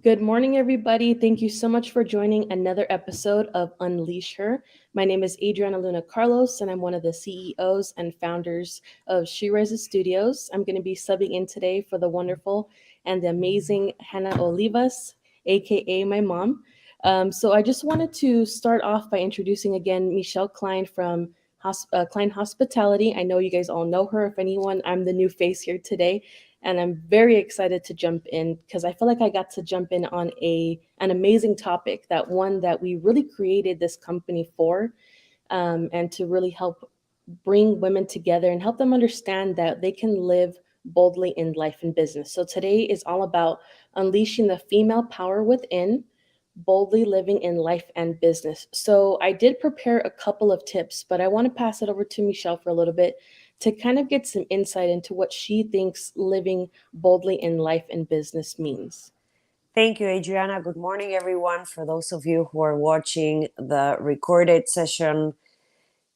Good morning, everybody. Thank you so much for joining another episode of Unleash Her. My name is Adriana Luna Carlos, and I'm one of the CEOs and founders of She Rises Studios. I'm going to be subbing in today for the wonderful and the amazing Hannah Olivas, aka my mom. So I just wanted to start off by introducing again Michelle Klein from Klein Hospitality. I know you guys all know her. If anyone, I'm the new face here today, and I'm very excited to jump in because I feel like I got to jump in on an amazing topic, that one that we really created this company for, and to really help bring women together and help them understand that they can live boldly in life and business. So today is all about unleashing the female power within, boldly living in life and business. So I did prepare a couple of tips, but I want to pass it over to Michelle for a little bit to kind of get some insight into what she thinks living boldly in life and business means. Thank you, Adriana. Good morning, everyone. For those of you who are watching the recorded session,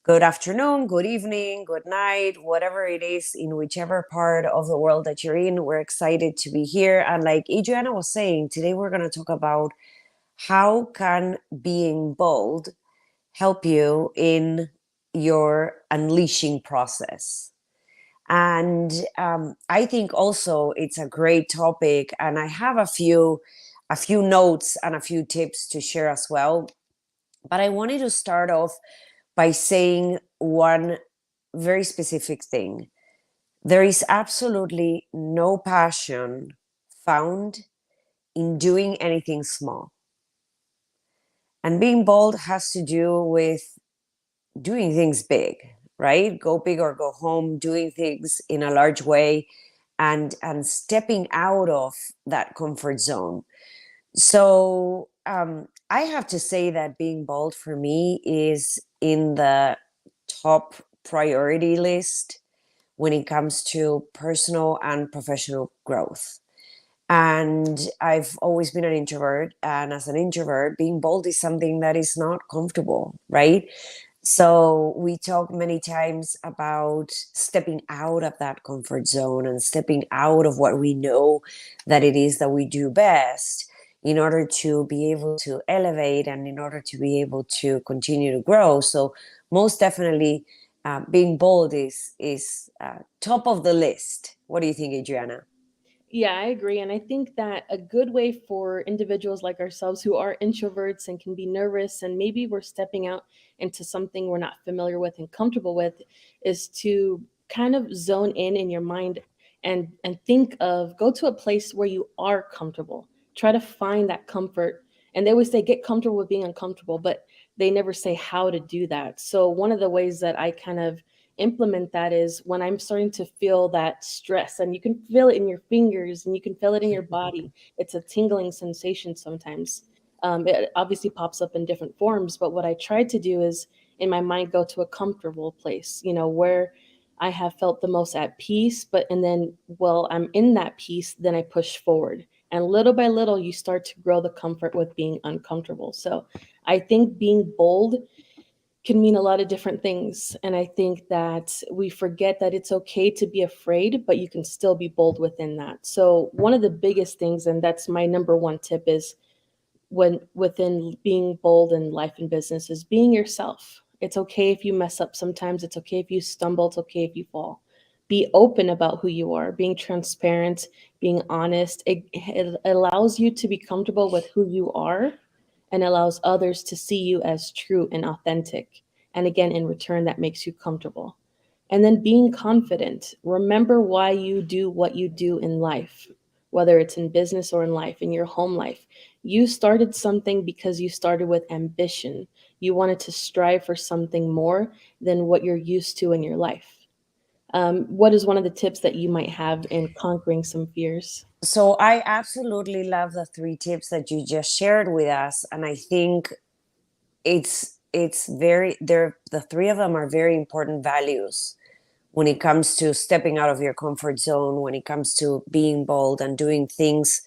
good afternoon, good evening, good night, whatever it is, in whichever part of the world that you're in. We're excited to be here. And like Adriana was saying, today we're going to talk about how can being bold help you in your unleashing process. And I think also it's a great topic, and I have a few notes and a few tips to share as well. But I wanted to start off by saying one very specific thing. There is absolutely no passion found in doing anything small. And being bold has to do with doing things big, right? Go big or go home, doing things in a large way, and stepping out of that comfort zone. So I have to say that being bold for me is in the top priority list when it comes to personal and professional growth. And I've always been an introvert, and as an introvert, being bold is something that is not comfortable, right? So we talk many times about stepping out of that comfort zone and stepping out of what we know that it is that we do best in order to be able to elevate and in order to be able to continue to grow. So most definitely, being bold is top of the list. What do you think, Adriana? Yeah, I agree. And I think that a good way for individuals like ourselves who are introverts and can be nervous, and maybe we're stepping out into something we're not familiar with and comfortable with, is to kind of zone in your mind and think of, go to a place where you are comfortable. Try to find that comfort. And they always say get comfortable with being uncomfortable, but they never say how to do that. So one of the ways that I kind of implement that is when I'm starting to feel that stress, and you can feel it in your fingers and you can feel it in your body. It's a tingling sensation sometimes. It obviously pops up in different forms, but what I try to do is in my mind go to a comfortable place, where I have felt the most at peace. But and then, well, I'm in that peace, then I push forward. And little by little, you start to grow the comfort with being uncomfortable. So I think being bold can mean a lot of different things. And I think that we forget that it's okay to be afraid, but you can still be bold within that. So, one of the biggest things, and that's my number one tip, is when within being bold in life and business, is being yourself. It's okay if you mess up sometimes, it's okay if you stumble, it's okay if you fall. Be open about who you are, being transparent, being honest. It allows you to be comfortable with who you are and allows others to see you as true and authentic. And again, in return, that makes you comfortable. And then being confident. Remember why you do what you do in life, whether it's in business or in life, in your home life. You started something because you started with ambition. You wanted to strive for something more than what you're used to in your life. What is one of the tips that you might have in conquering some fears? So I absolutely love the three tips that you just shared with us, and I think it's very they're the three of them are very important values when it comes to stepping out of your comfort zone, when it comes to being bold and doing things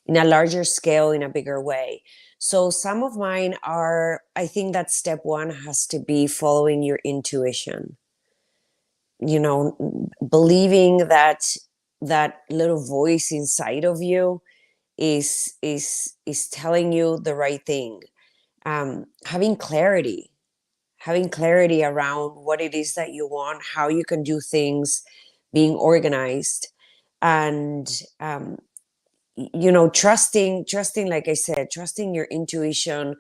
in a larger scale, in a bigger way. So some of mine are, I think that step one has to be following your intuition. Believing that that little voice inside of you is telling you the right thing. Having clarity around what it is that you want, how you can do things, being organized, and trusting, like I said, trusting your intuition,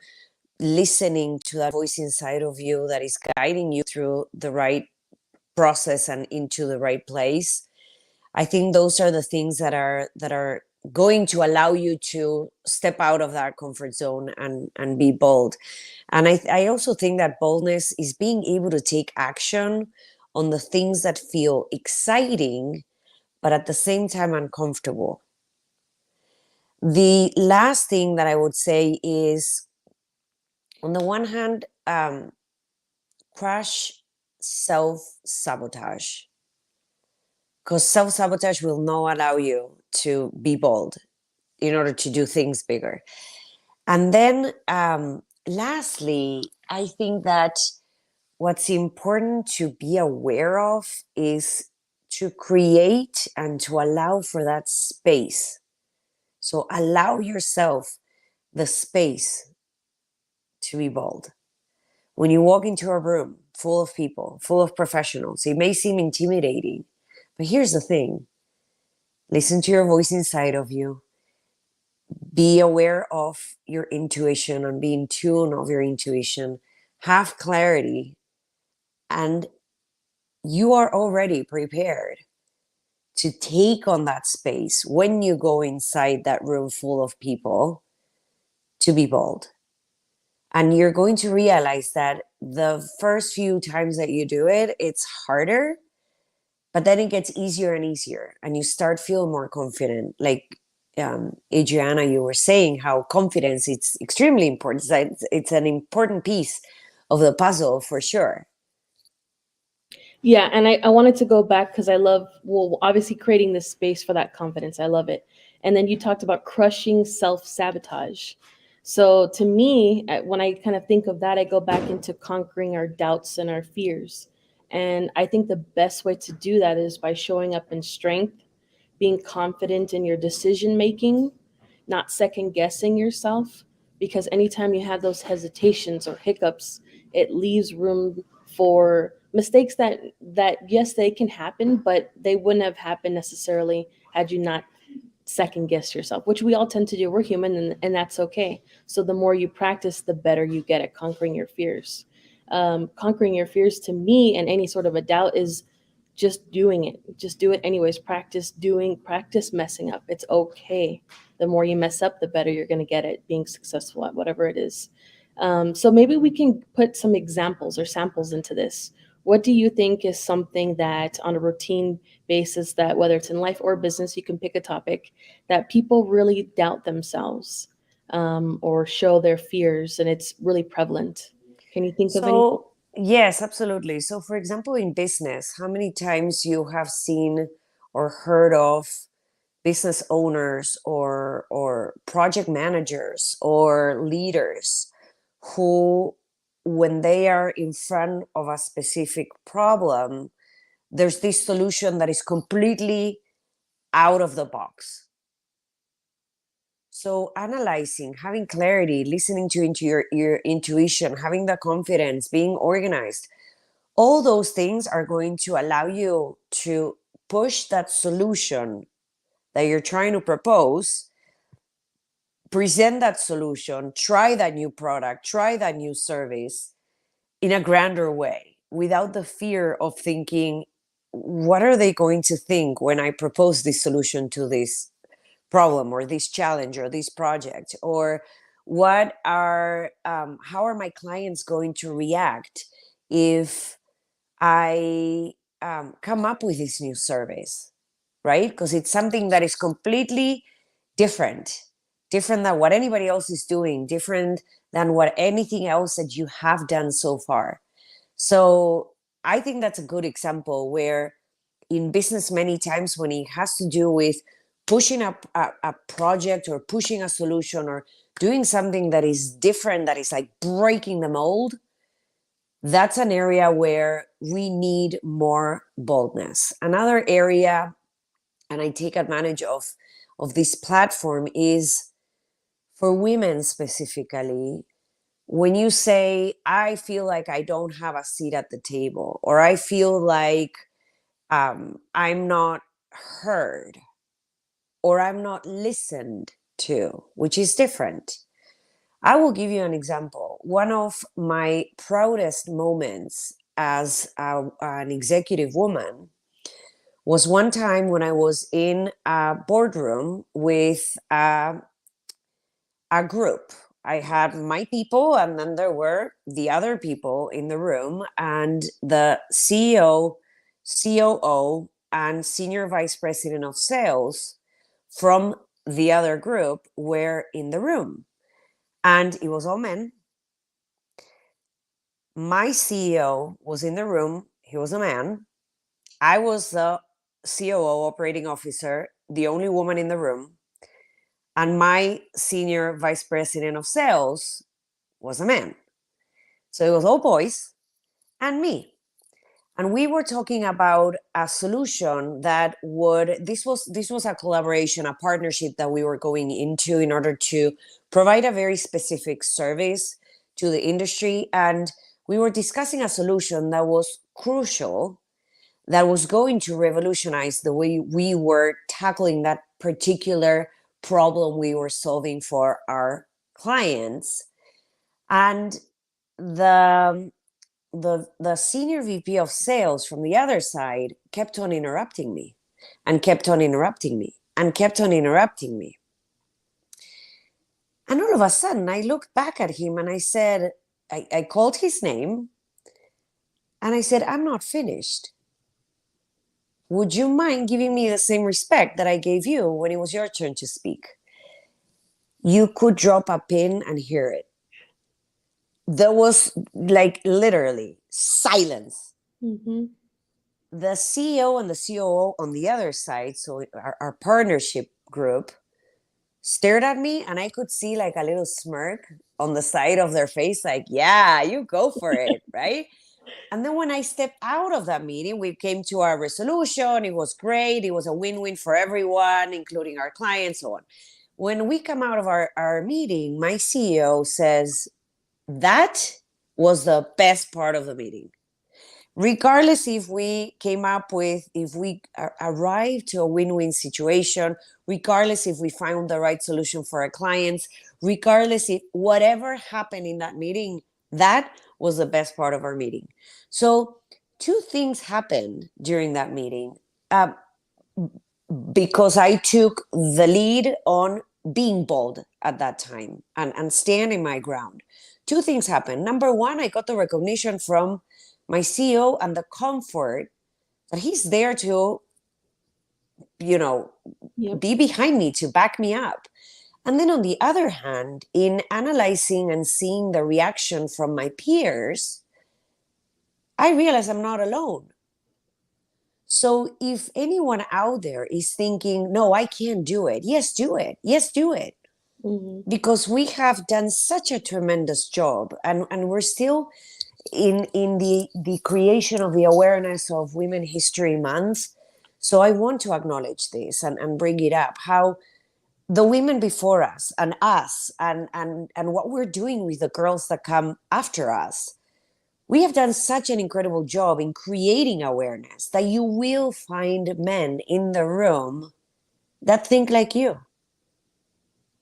listening to that voice inside of you that is guiding you through the right process and into the right place. I think those are the things that are going to allow you to step out of that comfort zone and be bold. And I also think that boldness is being able to take action on the things that feel exciting, but at the same time uncomfortable. The last thing that I would say is, on the one hand, crush self-sabotage, because self-sabotage will not allow you to be bold in order to do things bigger. And then lastly, I think that what's important to be aware of is to create and to allow for that space. So allow yourself the space to be bold. When you walk into a room full of people, full of professionals, it may seem intimidating, but here's the thing: listen to your voice inside of you. Be aware of your intuition and be in tune of your intuition. Have clarity, and you are already prepared to take on that space when you go inside that room full of people to be bold. And you're going to realize that the first few times that you do it, it's harder, but then it gets easier and easier, and you start feeling more confident. Like Adriana, you were saying how confidence, it's extremely important. It's an important piece of the puzzle for sure. Yeah, and I wanted to go back because I love, well, obviously creating this space for that confidence. I love it. And then you talked about crushing self sabotage. So to me, when I kind of think of that, I go back into conquering our doubts and our fears. And I think the best way to do that is by showing up in strength, being confident in your decision making, not second guessing yourself. Because anytime you have those hesitations or hiccups, it leaves room for mistakes that yes, they can happen, but they wouldn't have happened necessarily had you not second guess yourself, which we all tend to do. We're human, and that's okay. So the more you practice, the better you get at conquering your fears. Conquering your fears, to me, and any sort of a doubt, is just doing it. Just do it anyways. Practice doing, practice messing up. It's okay. The more you mess up, the better you're going to get at being successful at whatever it is. So maybe we can put some examples or samples into this. What do you think is something that, on a routine basis, that whether it's in life or business, you can pick a topic that people really doubt themselves, or show their fears, and it's really prevalent? Can you think of anything? So, yes, absolutely. So, for example, in business, how many times you have seen or heard of business owners or project managers or leaders who, when they are in front of a specific problem, there's this solution that is completely out of the box. So analyzing, having clarity, listening to into your intuition, having the confidence, being organized, all those things are going to allow you to push that solution that you're trying to propose, present that solution, try that new product, try that new service in a grander way, without the fear of thinking, what are they going to think when I propose this solution to this problem or this challenge or this project? Or how are my clients going to react if I come up with this new service, right? Because it's something that is completely different, different than what anybody else is doing, different than what anything else that you have done so far. So I think that's a good example where in business, many times when it has to do with pushing up a project or pushing a solution or doing something that is different, that is like breaking the mold, that's an area where we need more boldness. Another area, and I take advantage of this platform is for women specifically. When you say, I feel like I don't have a seat at the table, or I feel like I'm not heard, or I'm not listened to, which is different. I will give you an example. One of my proudest moments as an executive woman was one time when I was in a boardroom with a group. I had my people, and then there were the other people in the room, and the CEO, COO, and senior vice president of sales from the other group were in the room. And it was all men. My CEO was in the room, he was a man. I was the COO, operating officer, the only woman in the room. And my senior vice president of sales was a man. So it was all boys and me. And we were talking about a solution that would, this was a collaboration, a partnership that we were going into in order to provide a very specific service to the industry. And we were discussing a solution that was crucial, that was going to revolutionize the way we were tackling that particular problem we were solving for our clients. And the the senior VP of sales from the other side kept on interrupting me and kept on interrupting me and kept on interrupting me. And all of a sudden, I looked back at him and I said, I called his name and I said, I'm not finished. Would you mind giving me the same respect that I gave you when it was your turn to speak? You could drop a pin and hear it. There was like literally silence. Mm-hmm. The CEO and the COO on the other side, so our partnership group, stared at me, and I could see like a little smirk on the side of their face, like, yeah, you go for it, right? And then when I stepped out of that meeting, we came to our resolution. It was great. It was a win-win for everyone, including our clients, so on. When we come out of our meeting, my CEO says, that was the best part of the meeting. Regardless if we came up with, if we arrived to a win-win situation, regardless if we found the right solution for our clients, regardless if whatever happened in that meeting, that was the best part of our meeting. So two things happened during that meeting, because I took the lead on being bold at that time and standing my ground. Two things happened. Number one, I got the recognition from my CEO and the comfort that he's there to, you know, Yep. be behind me, to back me up. And then on the other hand, in analyzing and seeing the reaction from my peers, I realized I'm not alone. So if anyone out there is thinking, no, I can't do it, yes, do it. Yes, do it. Mm-hmm. Because we have done such a tremendous job, and we're still in the creation of the awareness of Women History Month. So I want to acknowledge this and bring it up, how the women before us and what we're doing with the girls that come after us, we have done such an incredible job in creating awareness that you will find men in the room that think like you,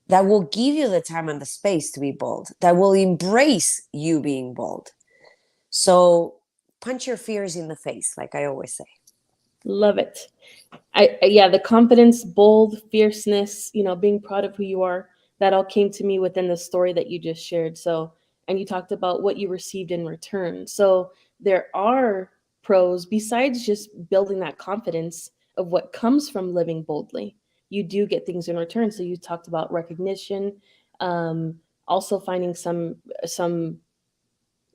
that will give you the time and the space to be bold, that will embrace you being bold. So punch your fears in the face, like I always say. Love it. Yeah, the confidence, bold, fierceness, being proud of who you are, that all came to me within the story that you just shared. So, and you talked about what you received in return. So, there are pros besides just building that confidence of what comes from living boldly. You do get things in return. So, you talked about recognition, also finding some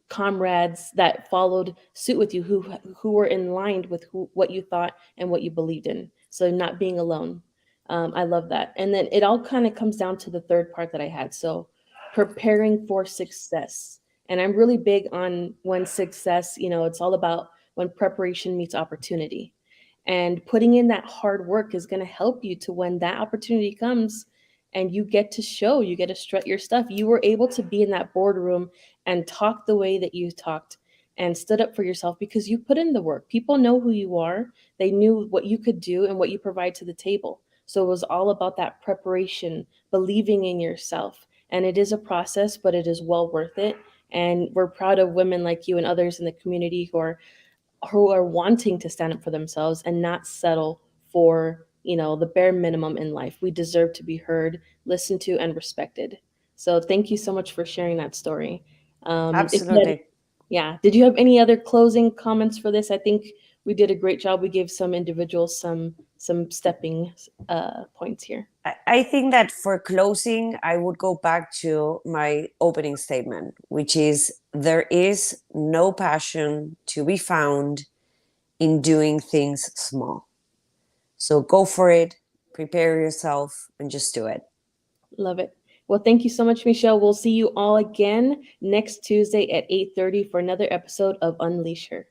comrades that followed suit with you, who were in line with what you thought and what you believed in, so not being alone. I love that. And then it all kind of comes down to the third part that I had, so preparing for success. And I'm really big on when success, it's all about when preparation meets opportunity. And putting in that hard work is going to help you to when that opportunity comes and you get to show, you get to strut your stuff. You were able to be in that boardroom and talk the way that you talked and stood up for yourself because you put in the work. People know who you are, they knew what you could do and what you provide to the table. So it was all about that preparation, believing in yourself. And it is a process, but it is well worth it. And we're proud of women like you and others in the community who are wanting to stand up for themselves and not settle for, the bare minimum in life. We deserve to be heard, listened to, and respected. So thank you so much for sharing that story. If you had, Absolutely. yeah, did you have any other closing comments for this? I think we did a great job. We gave some individuals some stepping points here. I think that for closing, I would go back to my opening statement, which is there is no passion to be found in doing things small. So go for it, prepare yourself, and just do it. Love it. Well, thank you so much, Michelle. We'll see you all again next Tuesday at 8:30 for another episode of Unleash Her.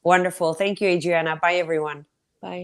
Wonderful. Thank you, Adriana. Bye, everyone.